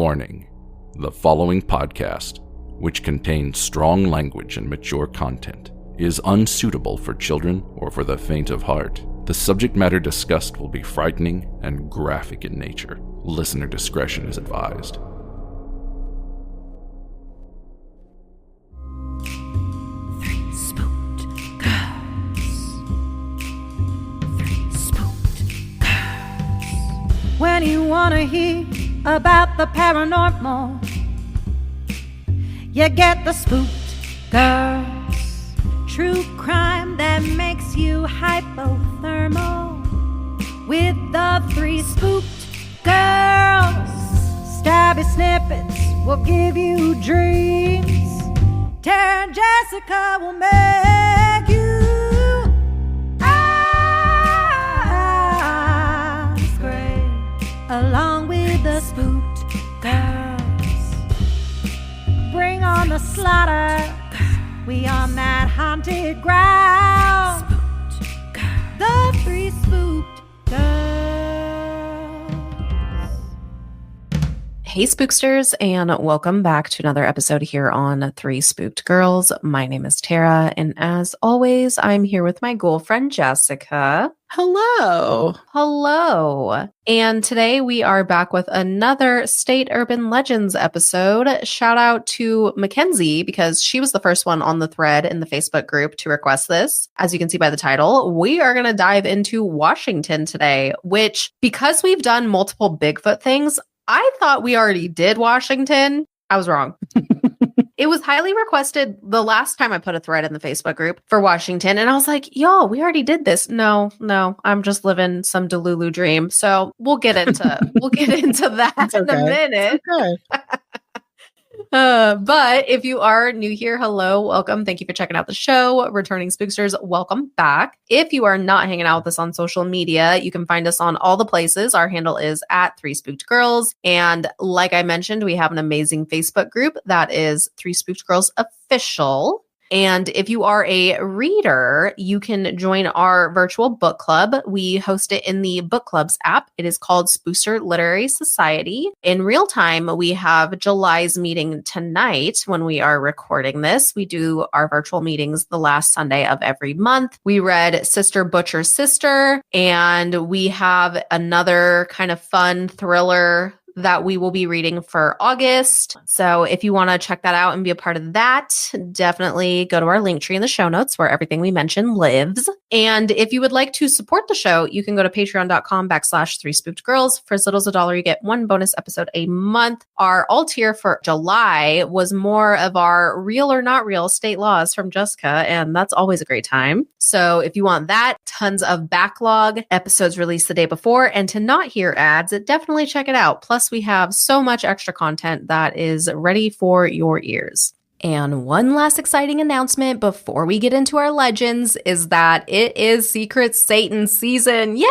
Warning: the following podcast, which contains strong language and mature content, is unsuitable for children or for the faint of heart. The subject matter discussed will be frightening and graphic in nature. Listener discretion is advised. When you wanna hear about the paranormal, you get the Spooked Girls. True crime that makes you hypothermal. With the three Spooked Girls, stabby snippets will give you dreams. Tara and Jessica will make you along with the Spooked Girls. Bring on the slaughter, we on that haunted ground. The three Spooked Girls. Hey Spooksters, and welcome back to another episode here on Three Spooked Girls. My name is Tara, and as always, I'm here with my girlfriend Jessica. Hello. Hello. And today we are back with another State Urban Legends episode. Shout out to Mackenzie because she was the first one on the thread in the Facebook group to request this. As you can see by the title, we are going to dive into Washington today, which because we've done multiple Bigfoot things, I thought we already did Washington. I was wrong. It was highly requested the last time I put a thread in the Facebook group for Washington. And I was like, y'all, we already did this. No, I'm just living some Delulu dream. So we'll get into that in a minute. Okay. But if you are new here, hello, welcome. Thank you for checking out the show. Returning Spooksters, welcome back. If you are not hanging out with us on social media, you can find us on all the places. Our handle is at Three Spooked Girls. And like I mentioned, we have an amazing Facebook group that is Three Spooked Girls Official. And if you are a reader, you can join our virtual book club. We host it in the Bookclubs app. It is called Spookster Literary Society. In real time, we have July's meeting tonight when we are recording this. We do our virtual meetings the last Sunday of every month. We read Sister Butcher's Sister, and we have another kind of fun thriller that we will be reading for August. So if you want to check that out and be a part of that, definitely go to our link tree in the show notes where everything we mention lives. And if you would like to support the show, you can go to patreon.com/Three Spooked Girls. For as little as $1, you get one bonus episode a month. Our alt tier for July was more of our real or not real state laws from Jessica, and that's always a great time. So if you want that, tons of backlog episodes released the day before, and to not hear ads, definitely check it out. Plus, we have so much extra content that is ready for your ears. And one last exciting announcement before we get into our legends is that it is Secret Satan season. Yay!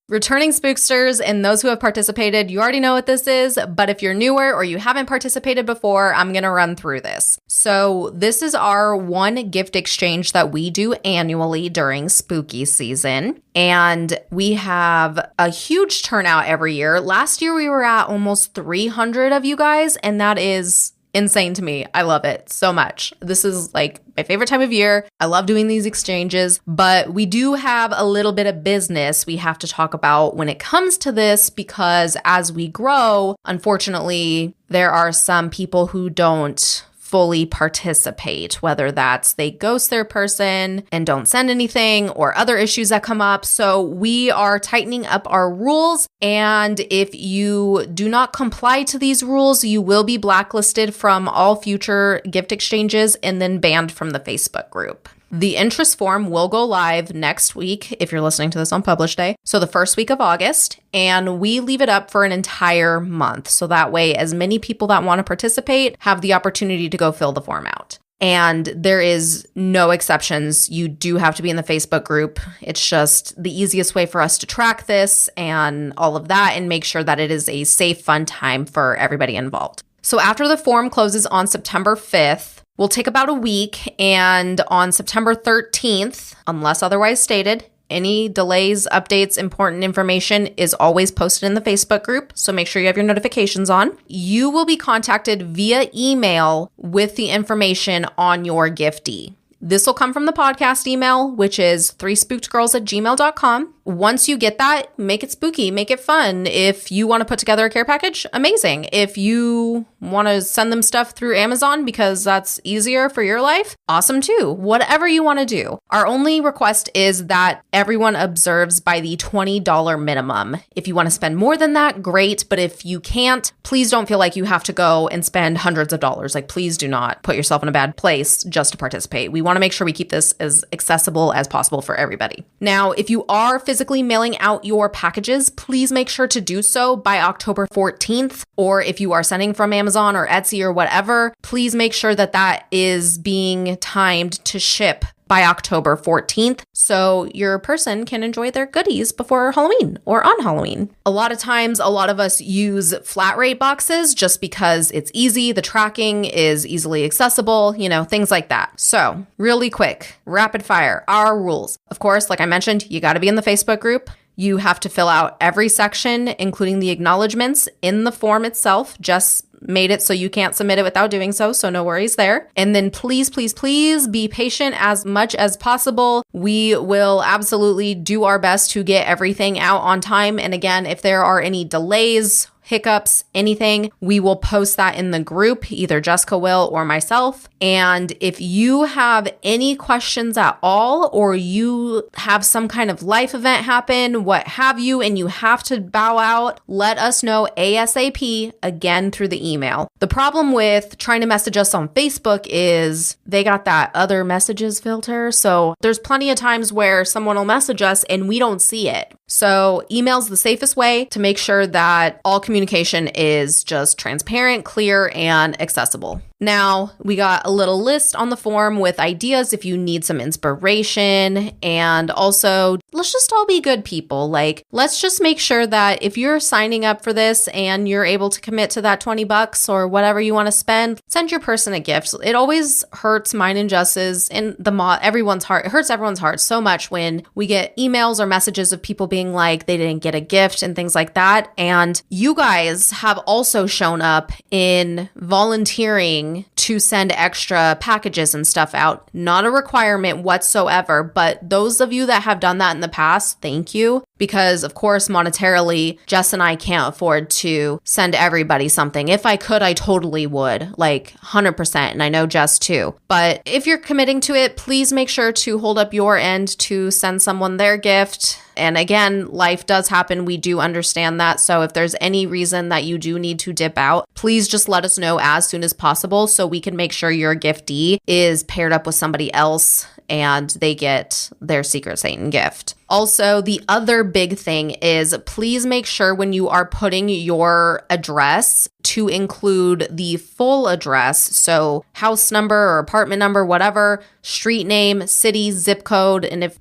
Returning Spooksters and those who have participated, you already know what this is, but if you're newer or you haven't participated before, I'm going to run through this. So this is our one gift exchange that we do annually during spooky season. And we have a huge turnout every year. Last year, we were at almost 300 of you guys, and that is insane to me. I love it so much. This is like my favorite time of year. I love doing these exchanges, but we do have a little bit of business we have to talk about when it comes to this because as we grow, unfortunately, there are some people who don't fully participate, whether that's they ghost their person and don't send anything or other issues that come up. So we are tightening up our rules. And if you do not comply to these rules, you will be blacklisted from all future gift exchanges and then banned from the Facebook group. The interest form will go live next week if you're listening to this on publish day. So the first week of August, and we leave it up for an entire month. So that way, as many people that want to participate have the opportunity to go fill the form out. And there is no exceptions. You do have to be in the Facebook group. It's just the easiest way for us to track this and all of that and make sure that it is a safe, fun time for everybody involved. So after the form closes on September 5th, we'll take about a week, and on September 13th, unless otherwise stated, Any delays, updates, important information is always posted in the Facebook group, so make sure you have your notifications on. You will be contacted via email with the information on your giftee. This will come from the podcast email, which is 3spookedgirls@gmail.com. Once you get that, make it spooky, make it fun. If you want to put together a care package, amazing. If you want to send them stuff through Amazon because that's easier for your life, awesome too. Whatever you want to do. Our only request is that everyone observes by the $20 minimum. If you want to spend more than that, great. But if you can't, please don't feel like you have to go and spend hundreds of dollars. Like, please do not put yourself in a bad place just to participate. We want to make sure we keep this as accessible as possible for everybody. Now, if you are physically mailing out your packages, please make sure to do so by October 14th. Or if you are sending from Amazon or Etsy or whatever, please make sure that that is being timed to ship by October 14th so your person can enjoy their goodies before Halloween or on Halloween. A lot of times, a lot of us use flat rate boxes just because it's easy, the tracking is easily accessible, things like that. So really quick, rapid fire, our rules. Of course, like I mentioned, you got to be in the Facebook group. You have to fill out every section, including the acknowledgements in the form itself. Just made it so you can't submit it without doing so no worries there. And then please, please, please be patient as much as possible. We will absolutely do our best to get everything out on time. And again, if there are any delays, hiccups, anything, we will post that in the group, either Jessica will or myself. And if you have any questions at all, or you have some kind of life event happen, what have you, and you have to bow out, let us know ASAP, again through the email. The problem with trying to message us on Facebook is they got that other messages filter. So there's plenty of times where someone will message us and we don't see it. So email's the safest way to make sure that all communication is just transparent, clear, and accessible. Now, we got a little list on the form with ideas if you need some inspiration, and also let's just all be good people. Let's just make sure that if you're signing up for this and you're able to commit to that $20 or whatever you want to spend, send your person a gift. It always hurts mine and Jess's and everyone's heart. It hurts everyone's heart so much when we get emails or messages of people being like they didn't get a gift and things like that. And you guys have also shown up in volunteering to send extra packages and stuff out. Not a requirement whatsoever, but those of you that have done that in the past, thank you. Because of course, monetarily, Jess and I can't afford to send everybody something. If I could, I totally would, 100%. And I know Jess too. But if you're committing to it, please make sure to hold up your end to send someone their gift. And again, life does happen. We do understand that. So if there's any reason that you do need to dip out, please just let us know as soon as possible so we can make sure your giftee is paired up with somebody else and they get their Secret Satan gift. Also, the other big thing is please make sure when you are putting your address to include the full address. So house number or apartment number, whatever, street name, city, zip code, and if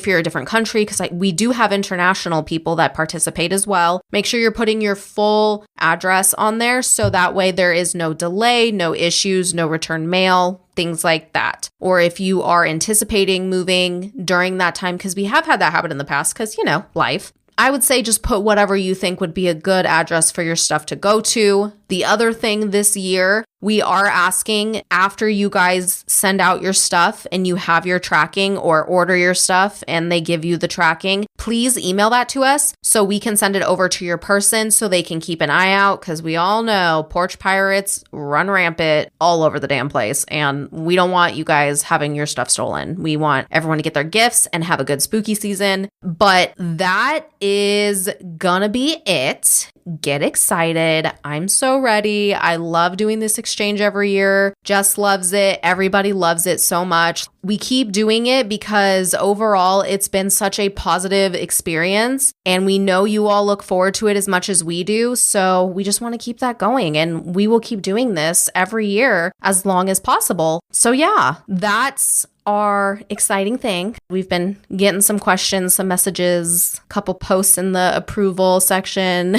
you're a different country, because we do have international people that participate as well. Make sure you're putting your full address on there so that way there is no delay, no issues, no return mail, things like that. Or if you are anticipating moving during that time, because we have had that happen in the past, because, life. I would say just put whatever you think would be a good address for your stuff to go to. The other thing this year, we are asking after you guys send out your stuff and you have your tracking or order your stuff and they give you the tracking, please email that to us so we can send it over to your person so they can keep an eye out, because we all know porch pirates run rampant all over the damn place and we don't want you guys having your stuff stolen. We want everyone to get their gifts and have a good spooky season. But that is gonna be it. Get excited. I'm so ready. I love doing this exchange every year. Jess loves it. Everybody loves it so much. We keep doing it because overall it's been such a positive experience and we know you all look forward to it as much as we do. So we just want to keep that going and we will keep doing this every year as long as possible. So yeah, that's our exciting thing. We've been getting some questions, some messages, a couple posts in the approval section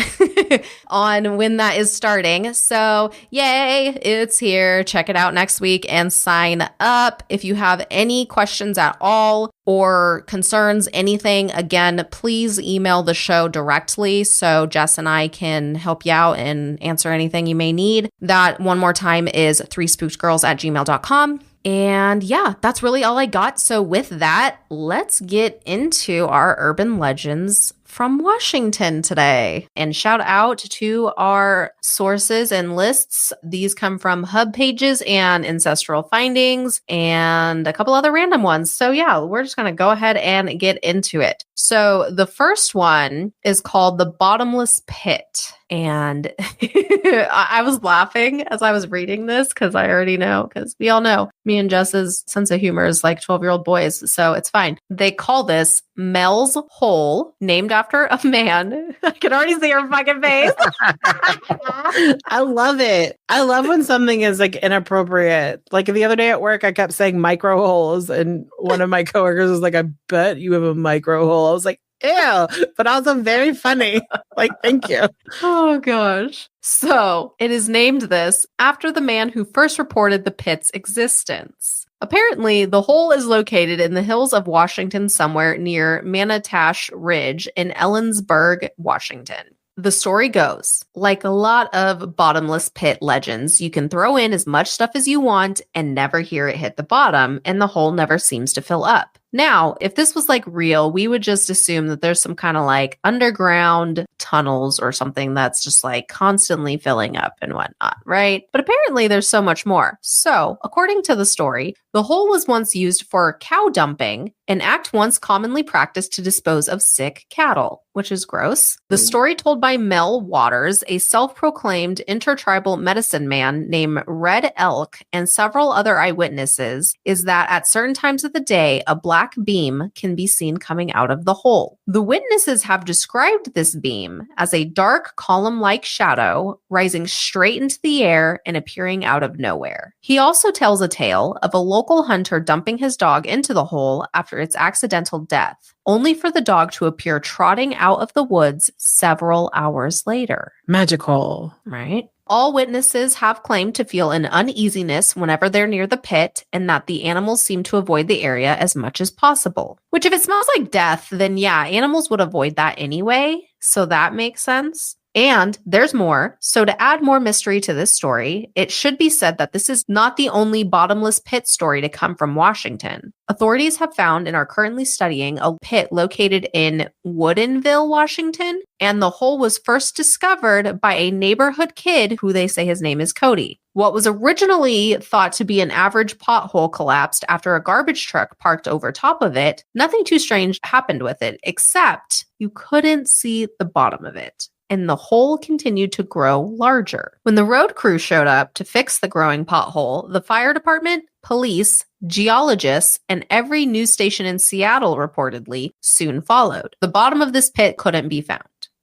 on when that is starting. So yay, it's here. Check it out next week and sign up. If you have any questions at all or concerns, anything, again, please email the show directly so Jess and I can help you out and answer anything you may need. That, one more time, is 3spookedgirls@gmail.com. And yeah, that's really all I got. So with that, let's get into our urban legends from Washington today. And shout out to our sources and lists. These come from Hub Pages and Ancestral Findings and a couple other random ones. So yeah, we're just going to go ahead and get into it. So the first one is called The Bottomless Pit. And I was laughing as I was reading this because I already know, because we all know me and Jess's sense of humor is like 12-year-old boys. So it's fine. They call this Mel's Hole, named after a man. I can already see her fucking face. I love it. I love when something is like inappropriate. Like the other day at work, I kept saying micro holes, and one of my coworkers was like, "I bet you have a micro hole." I was like, ew, but also very funny. Like, thank you. Oh, gosh. So it is named this after the man who first reported the pit's existence. Apparently, the hole is located in the hills of Washington somewhere near Manatash Ridge in Ellensburg, Washington. The story goes, like a lot of bottomless pit legends, you can throw in as much stuff as you want and never hear it hit the bottom, and the hole never seems to fill up. Now, if this was like real, we would just assume that there's some kind of like underground tunnels or something that's just like constantly filling up and whatnot, right? But apparently there's so much more. So, according to the story, the hole was once used for cow dumping, an act once commonly practiced to dispose of sick cattle, which is gross. The story told by Mel Waters, a self-proclaimed intertribal medicine man named Red Elk, and several other eyewitnesses, is that at certain times of the day, a black beam can be seen coming out of the hole. The witnesses have described this beam as a dark column-like shadow rising straight into the air and appearing out of nowhere. He also tells a tale of a local hunter dumping his dog into the hole after its accidental death, only for the dog to appear trotting out of the woods several hours later. Magical. Right? All witnesses have claimed to feel an uneasiness whenever they're near the pit, and that the animals seem to avoid the area as much as possible. Which, if it smells like death, then yeah, animals would avoid that anyway. So that makes sense. And there's more. So to add more mystery to this story, it should be said that this is not the only bottomless pit story to come from Washington. Authorities have found and are currently studying a pit located in Woodinville, Washington, and the hole was first discovered by a neighborhood kid who they say his name is Cody. What was originally thought to be an average pothole collapsed after a garbage truck parked over top of it. Nothing too strange happened with it, except you couldn't see the bottom of it, and the hole continued to grow larger. When the road crew showed up to fix the growing pothole, the fire department, police, geologists, and every news station in Seattle reportedly soon followed. The bottom of this pit couldn't be found.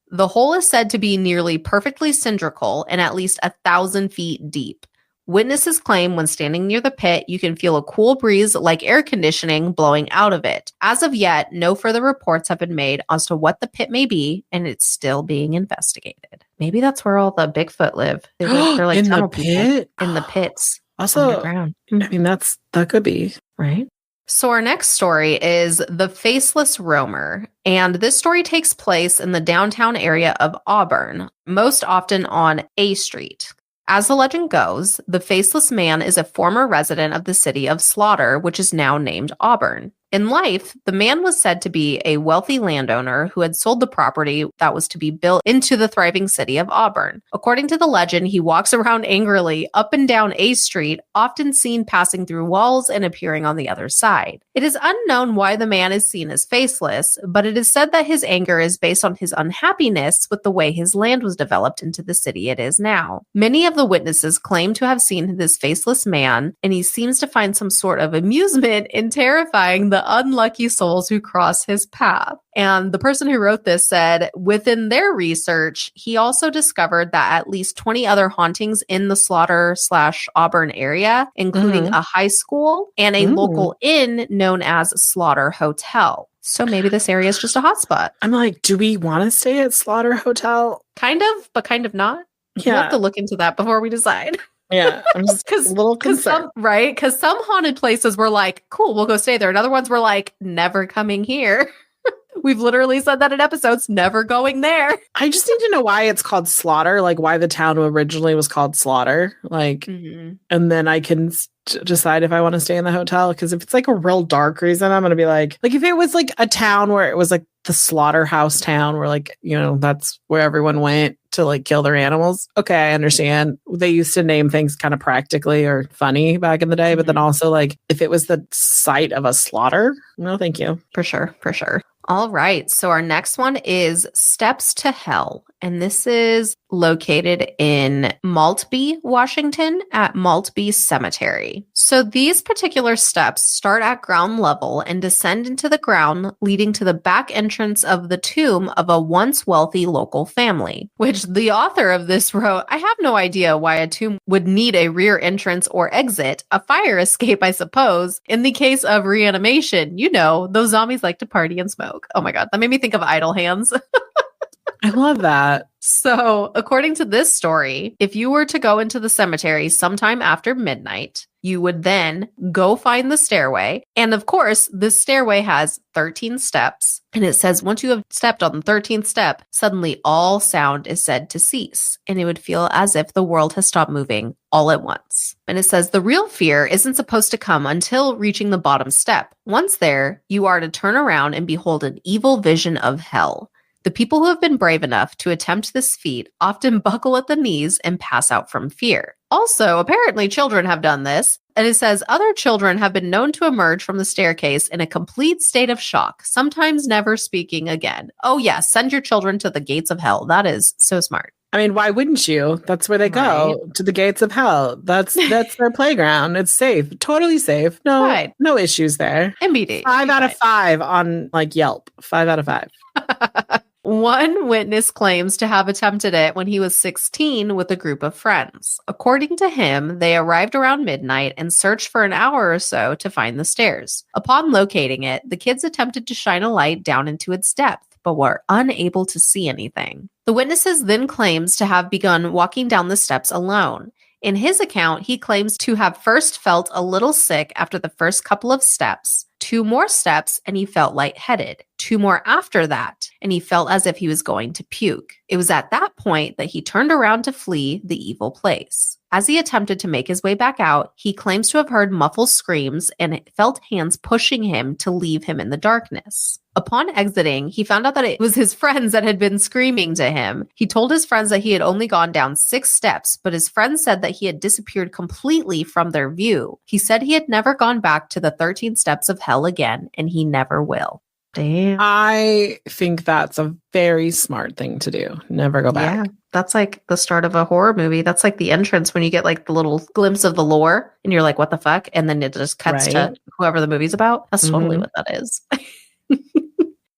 The hole is said to be nearly perfectly cylindrical and at least 1,000 feet deep. Witnesses claim when standing near the pit, you can feel a cool breeze like air conditioning blowing out of it. As of yet, no further reports have been made as to what the pit may be, and it's still being investigated. Maybe that's where all the Bigfoot live. They're like in tunnel the pit? people in the pits. Also, underground. I mean, that could be. Right? So our next story is The Faceless Roamer, and this story takes place in the downtown area of Auburn, most often on A Street. As the legend goes, the faceless man is a former resident of the city of Slaughter, which is now named Auburn. In life, the man was said to be a wealthy landowner who had sold the property that was to be built into the thriving city of Auburn. According to the legend, he walks around angrily up and down A Street, often seen passing through walls and appearing on the other side. It is unknown why the man is seen as faceless, but it is said that his anger is based on his unhappiness with the way his land was developed into the city it is now. Many of the witnesses claim to have seen this faceless man, and he seems to find some sort of amusement in terrifying the unlucky souls who cross his path. And the person who wrote this said, within their research, he also discovered that at least 20 other hauntings in the Slaughter/Auburn area, including a high school and a local inn known as Slaughter Hotel. So maybe this area is just a hotspot. I'm like, do we want to stay at Slaughter Hotel? Kind of, but kind of not. Yeah. We'll have to look into that before we decide. Yeah, I'm just a little concerned. Because some haunted places were like, cool, we'll go stay there. And other ones were like, never coming here. We've literally said that in episodes, never going there. I just need to know why it's called Slaughter, like why the town originally was called Slaughter. Like, and then I can decide if I want to stay in the hotel. Because if it's like a real dark reason, I'm going to be like if it was like a town where it was like the slaughterhouse town where like, you know, that's where everyone went to like kill their animals. Okay, I understand. They used to name things kind of practically or funny back in the day. But then also like if it was the site of a slaughter, no, thank you. For sure. For sure. All right. So our next one is Steps to Hell. And this is located in Maltby, Washington at Maltby Cemetery. So these particular steps start at ground level and descend into the ground, leading to the back entrance of the tomb of a once wealthy local family, which the author of this wrote, I have no idea why a tomb would need a rear entrance or exit, a fire escape, I suppose. In the case of reanimation, you know, those zombies like to party and smoke. Oh my God, that made me think of Idle Hands. I love that. So, according to this story, if you were to go into the cemetery sometime after midnight, you would then go find the stairway. And of course, this stairway has 13 steps. And it says once you have stepped on the 13th step, suddenly all sound is said to cease. And it would feel as if the world has stopped moving all at once. And it says the real fear isn't supposed to come until reaching the bottom step. Once there, you are to turn around and behold an evil vision of hell. The people who have been brave enough to attempt this feat often buckle at the knees and pass out from fear. Also, apparently children have done this, and it says other children have been known to emerge from the staircase in a complete state of shock, sometimes never speaking again. Oh yes, send your children to the gates of hell. That is so smart. I mean, why wouldn't you? That's where they go, to the gates of hell. That's their playground. It's safe, totally safe. No, no issues there. MBD. 5 out of 5 on like Yelp. 5 out of 5. One witness claims to have attempted it when he was 16 with a group of friends. According to him, they arrived around midnight and searched for an hour or so to find the stairs. Upon locating it, the kids attempted to shine a light down into its depth, but were unable to see anything. The witnesses then claims to have begun walking down the steps alone. In his account, he claims to have first felt a little sick after the first couple of steps, 2 more steps, and he felt lightheaded. 2 more after that, and he felt as if he was going to puke. It was at that point that he turned around to flee the evil place. As he attempted to make his way back out, he claims to have heard muffled screams and felt hands pushing him to leave him in the darkness. Upon exiting, he found out that it was his friends that had been screaming to him. He told his friends that he had only gone down 6 steps, but his friends said that he had disappeared completely from their view. He said he had never gone back to the 13 steps of hell again, and he never will. Damn. I think that's a very smart thing to do. Never go back. Yeah, that's like the start of a horror movie. That's like the entrance when you get like the little glimpse of the lore and you're like, what the fuck? And then it just cuts to whoever the movie's about. That's totally what that is.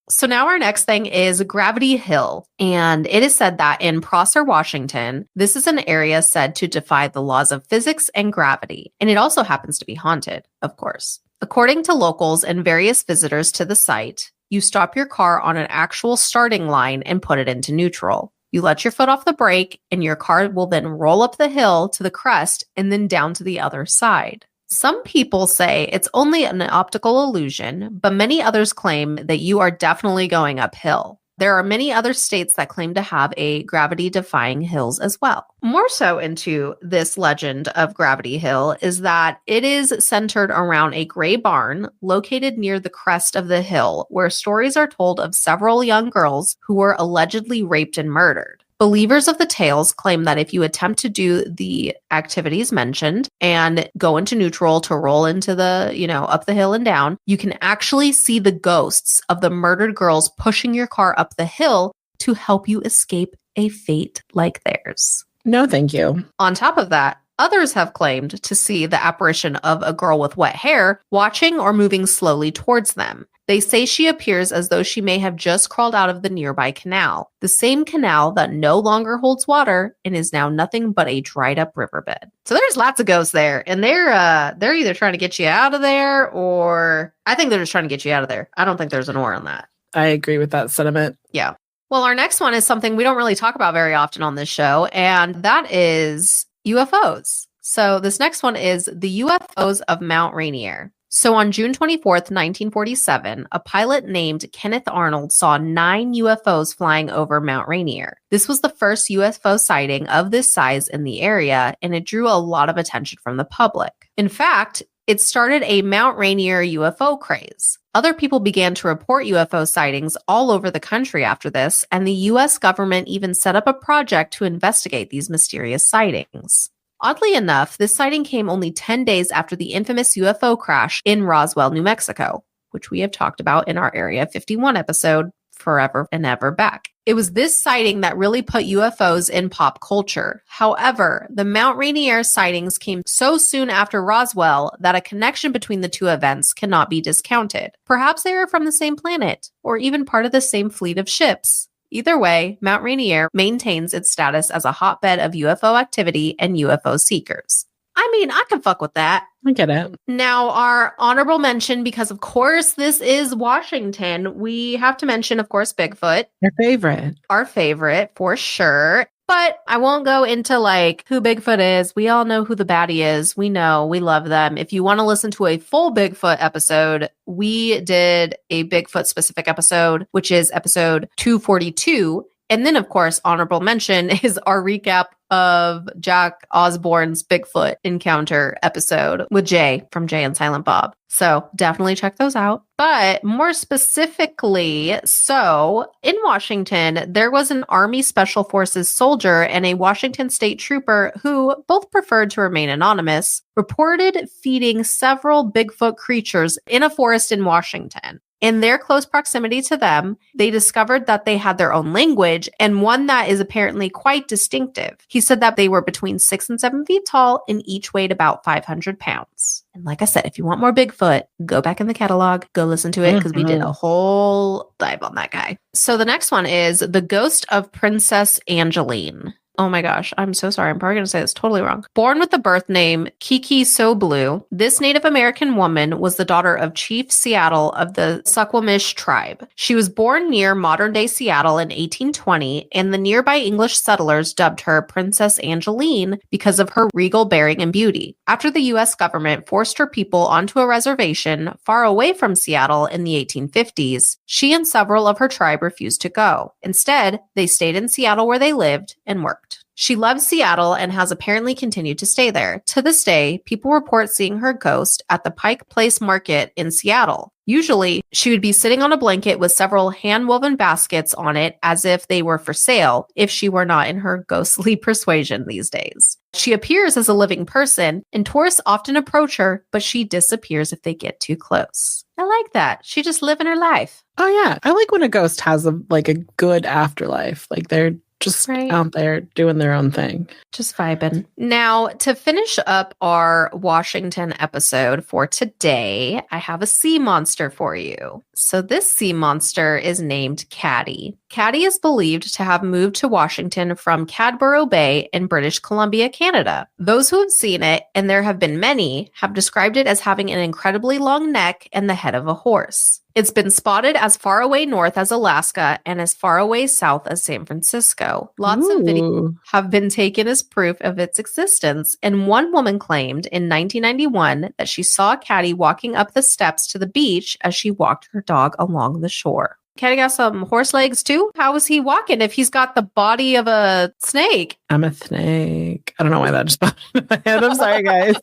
So now our next thing is Gravity Hill. And it is said that in Prosser, Washington, this is an area said to defy the laws of physics and gravity. And it also happens to be haunted, of course. According to locals and various visitors to the site, you stop your car on an actual starting line and put it into neutral. You let your foot off the brake and your car will then roll up the hill to the crest and then down to the other side. Some people say it's only an optical illusion, but many others claim that you are definitely going uphill. There are many other states that claim to have a gravity-defying hills as well. More so into this legend of Gravity Hill is that it is centered around a gray barn located near the crest of the hill, where stories are told of several young girls who were allegedly raped and murdered. Believers of the tales claim that if you attempt to do the activities mentioned and go into neutral to roll into the, up the hill and down, you can actually see the ghosts of the murdered girls pushing your car up the hill to help you escape a fate like theirs. No, thank you. On top of that, others have claimed to see the apparition of a girl with wet hair watching or moving slowly towards them. They say she appears as though she may have just crawled out of the nearby canal, the same canal that no longer holds water and is now nothing but a dried up riverbed. So there's lots of ghosts there, and they're either trying to get you out of there, or I think they're just trying to get you out of there. I don't think there's an or on that. I agree with that sentiment. Yeah. Well, our next one is something we don't really talk about very often on this show, and that is UFOs. So this next one is the UFOs of Mount Rainier. So on June 24th, 1947, a pilot named Kenneth Arnold saw 9 UFOs flying over Mount Rainier. This was the first UFO sighting of this size in the area, and it drew a lot of attention from the public. In fact, it started a Mount Rainier UFO craze. Other people began to report UFO sightings all over the country after this, and the US government even set up a project to investigate these mysterious sightings. Oddly enough, this sighting came only 10 days after the infamous UFO crash in Roswell, New Mexico, which we have talked about in our Area 51 episode forever and ever back. It was this sighting that really put UFOs in pop culture. However, the Mount Rainier sightings came so soon after Roswell that a connection between the two events cannot be discounted. Perhaps they are from the same planet, or even part of the same fleet of ships. Either way, Mount Rainier maintains its status as a hotbed of UFO activity and UFO seekers. I mean, I can fuck with that. I get it. Now, our honorable mention, because of course this is Washington, we have to mention, of course, Bigfoot. Your favorite. Our favorite, for sure. But I won't go into like who Bigfoot is. We all know who the baddie is. We know, we love them. If you want to listen to a full Bigfoot episode, we did a Bigfoot specific episode, which is episode 242. And then, of course, honorable mention is our recap of Jack Osborne's Bigfoot encounter episode with Jay from Jay and Silent Bob. So definitely check those out. But more specifically, so in Washington, there was an Army Special Forces soldier and a Washington State Trooper who both preferred to remain anonymous, reported feeding several Bigfoot creatures in a forest in Washington. In their close proximity to them, they discovered that they had their own language and one that is apparently quite distinctive. He said that they were between 6 and 7 feet tall and each weighed about 500 pounds. And like I said, if you want more Bigfoot, go back in the catalog, go listen to it because we did a whole dive on that guy. So the next one is The Ghost of Princess Angeline. Oh my gosh, I'm so sorry. I'm probably going to say this totally wrong. Born with the birth name Kiki So Blue, this Native American woman was the daughter of Chief Seattle of the Suquamish tribe. She was born near modern-day Seattle in 1820, and the nearby English settlers dubbed her Princess Angeline because of her regal bearing and beauty. After the U.S. government forced her people onto a reservation far away from Seattle in the 1850s, she and several of her tribe refused to go. Instead, they stayed in Seattle where they lived and worked. She loves Seattle and has apparently continued to stay there. To this day, people report seeing her ghost at the Pike Place Market in Seattle. Usually, she would be sitting on a blanket with several hand-woven baskets on it as if they were for sale, if she were not in her ghostly persuasion these days. She appears as a living person, and tourists often approach her, but she disappears if they get too close. I like that. She just living her life. Oh, yeah. I like when a ghost has a good afterlife. Like they're just out there doing their own thing. Just vibing. Now, to finish up our Washington episode for today, I have a sea monster for you. So this sea monster is named Caddy. Caddy is believed to have moved to Washington from Cadborough Bay in British Columbia, Canada. Those who have seen it, and there have been many, have described it as having an incredibly long neck and the head of a horse. It's been spotted as far away north as Alaska and as far away south as San Francisco. Lots of videos have been taken as proof of its existence, and one woman claimed in 1991 that she saw Caddy walking up the steps to the beach as she walked her dog along the shore. Caddy got some horse legs too? How is he walking if he's got the body of a snake? I'm a snake. I don't know why that just popped in my head. I'm sorry, guys.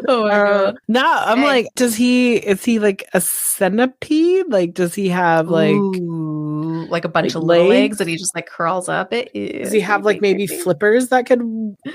Oh my God. No, I'm like, is he like a centipede? Like, does he have like a bunch of little legs and he just like crawls up it? Does he have like maybe flippers that could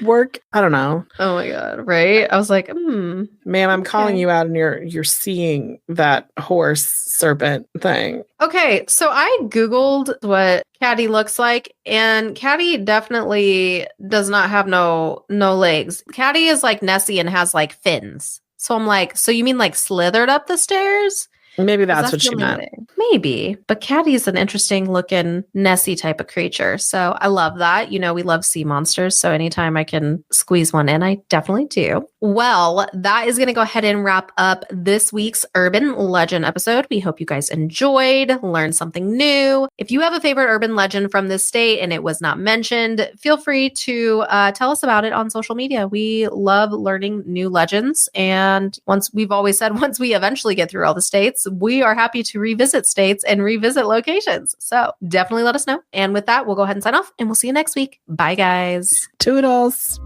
work? I don't know. Oh my God. Right. I was like, ma'am, I'm calling you out and you're seeing that horse serpent thing. Okay. So I Googled what Caddy looks like, and Caddy definitely does not have no legs. Caddy is like Nessie and has like fins. So I'm like, so you mean like slithered up the stairs? Maybe that's what she meant. Maybe. But Caddy is an interesting looking Nessie type of creature. So I love that. You know, we love sea monsters. So anytime I can squeeze one in, I definitely do. Well, that is going to go ahead and wrap up this week's Urban Legend episode. We hope you guys enjoyed, learned something new. If you have a favorite urban legend from this state and it was not mentioned, feel free to tell us about it on social media. We love learning new legends. And once we eventually get through all the states, we are happy to revisit states and revisit locations. So definitely let us know. And with that, we'll go ahead and sign off and we'll see you next week. Bye, guys. Toodles.